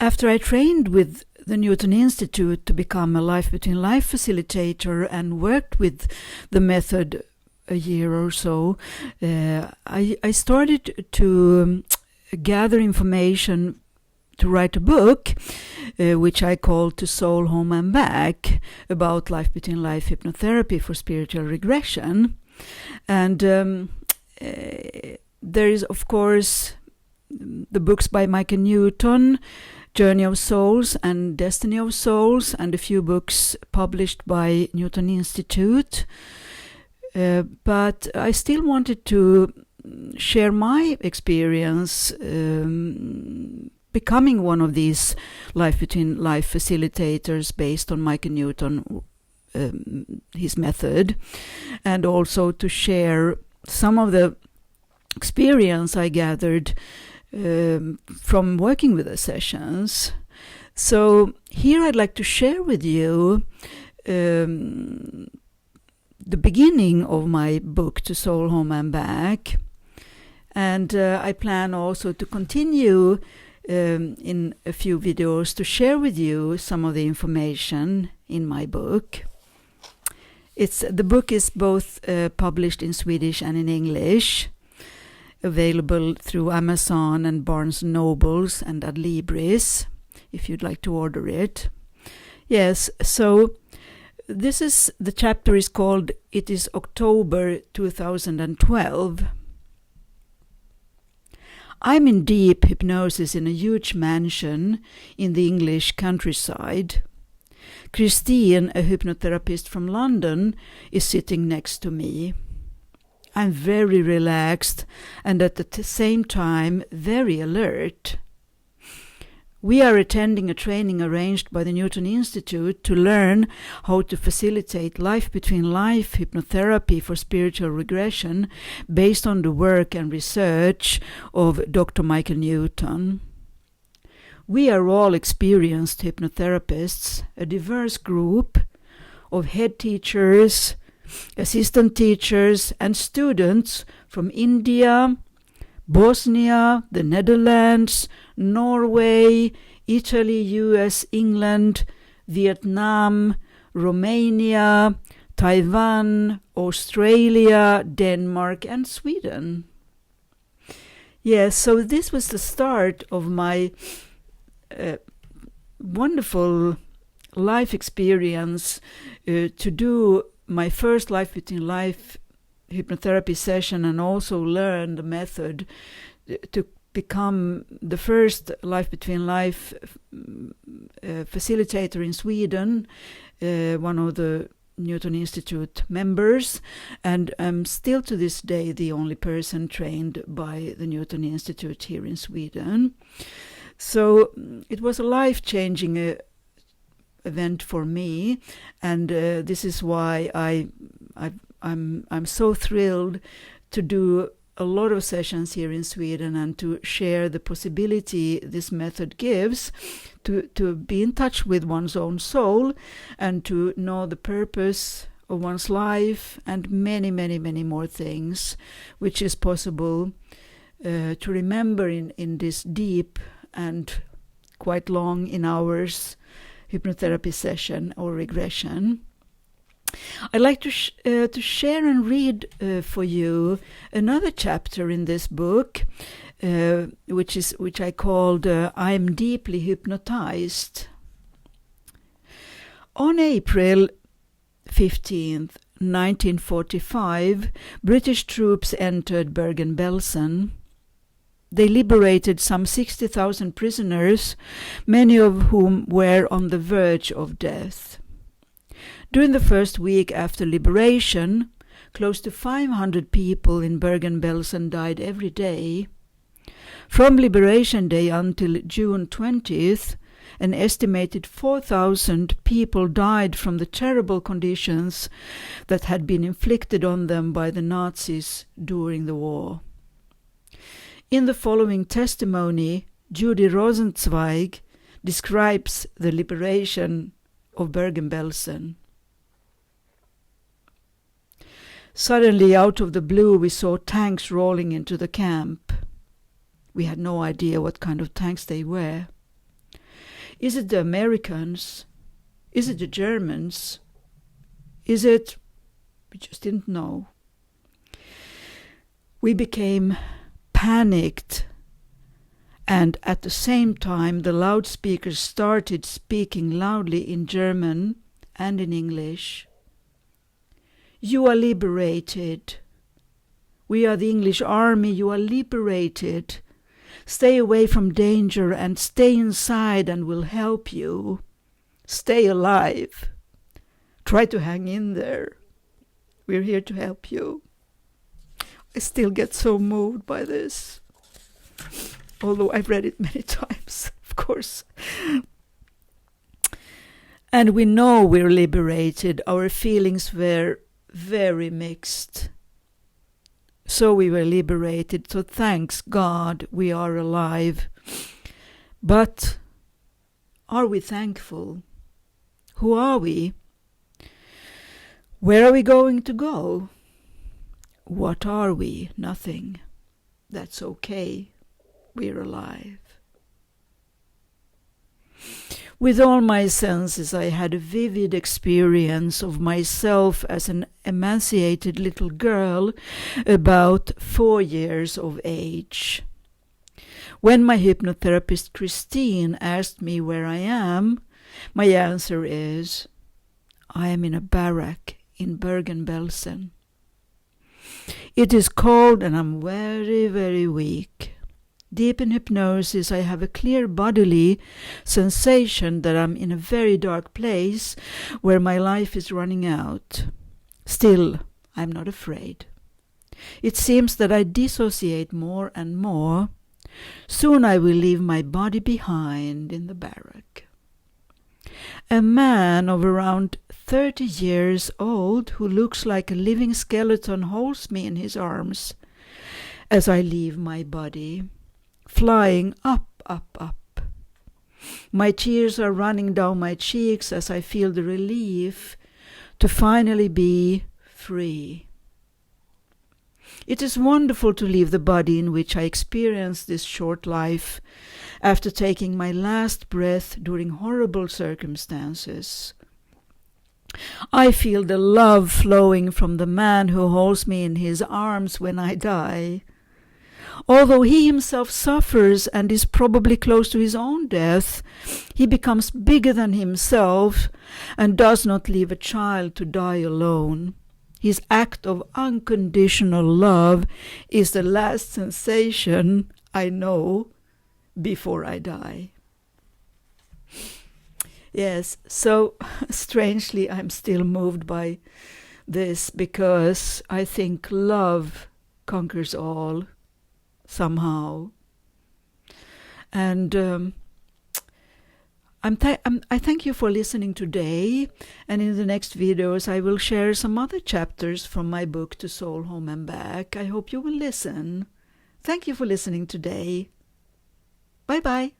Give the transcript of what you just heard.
After I trained with the Newton Institute to become a Life Between Life facilitator and worked with the method a year or so, I started to gather information to write a book, which I called To Soul, Home and Back, about Life Between Life hypnotherapy for spiritual regression. And there is, of course, the books by Michael Newton, Journey of Souls and Destiny of Souls, and a few books published by Newton Institute. But I still wanted to share my experience becoming one of these Life Between Life facilitators based on Michael Newton, his method, and also to share some of the experience I gathered from working with the sessions. So here I'd like to share with you the beginning of my book, To Soul, Home and Back. And I plan also to continue in a few videos to share with you some of the information in my book. The book is both published in Swedish and in English, available through Amazon and Barnes & Nobles and Adlibris, if you'd like to order it. Yes, so the chapter is called It is October 2012. I'm in deep hypnosis in a huge mansion in the English countryside. Christine, a hypnotherapist from London, is sitting next to me. I'm very relaxed and at the same time very alert. We are attending a training arranged by the Newton Institute to learn how to facilitate Life Between Life hypnotherapy for spiritual regression based on the work and research of Dr. Michael Newton. We are all experienced hypnotherapists, a diverse group of head teachers, assistant teachers and students from India, Bosnia, the Netherlands, Norway, Italy, US, England, Vietnam, Romania, Taiwan, Australia, Denmark and Sweden. Yes, so this was the start of my wonderful life experience to do my first Life Between Life hypnotherapy session and also learn the method to become the first Life Between Life facilitator in Sweden, one of the Newton Institute members, and I'm still to this day the only person trained by the Newton Institute here in Sweden. So it was a life-changing event for me, and this is why I'm so thrilled to do a lot of sessions here in Sweden and to share the possibility this method gives to be in touch with one's own soul and to know the purpose of one's life and many, many, many more things which is possible to remember in this deep and quite long in hours hypnotherapy session or regression. I'd like to share and read for you another chapter in this book, which I called I'm Deeply Hypnotized. On April 15th, 1945, British troops entered Bergen-Belsen. They liberated some 60,000 prisoners, many of whom were on the verge of death. During the first week after liberation, close to 500 people in Bergen-Belsen died every day. From Liberation Day until June 20th, an estimated 4,000 people died from the terrible conditions that had been inflicted on them by the Nazis during the war. In the following testimony, Judy Rosenzweig describes the liberation of Bergen-Belsen. Suddenly, out of the blue, we saw tanks rolling into the camp. We had no idea what kind of tanks they were. Is it the Americans? Is it the Germans? Is it... We just didn't know. We became panicked, and at the same time the loudspeakers started speaking loudly in German and in English. You are liberated. We are the English army. You are liberated. Stay away from danger and stay inside and we'll help you. Stay alive. Try to hang in there. We're here to help you. I still get so moved by this. Although I've read it many times, of course. And we know we're liberated. Our feelings were very mixed. So we were liberated. So thanks God we are alive. But are we thankful? Who are we? Where are we going to go? What are we? Nothing. That's okay. We're alive. With all my senses, I had a vivid experience of myself as an emancipated little girl about 4 years of age. When my hypnotherapist Christine asked me where I am, my answer is, I am in a barrack in Bergen-Belsen. It is cold and I'm very, very weak. Deep in hypnosis, I have a clear bodily sensation that I'm in a very dark place where my life is running out. Still, I'm not afraid. It seems that I dissociate more and more. Soon I will leave my body behind in the barrack. A man of around 30 years old who looks like a living skeleton holds me in his arms as I leave my body, flying up, up, up. My tears are running down my cheeks as I feel the relief to finally be free. It is wonderful to leave the body in which I experienced this short life after taking my last breath during horrible circumstances. I feel the love flowing from the man who holds me in his arms when I die. Although he himself suffers and is probably close to his own death, he becomes bigger than himself and does not leave a child to die alone. His act of unconditional love is the last sensation I know before I die. Yes, so strangely I'm still moved by this because I think love conquers all somehow. And I thank you for listening today, and in the next videos I will share some other chapters from my book To Soul, Home and Back. I hope you will listen. Thank you for listening today. Bye bye.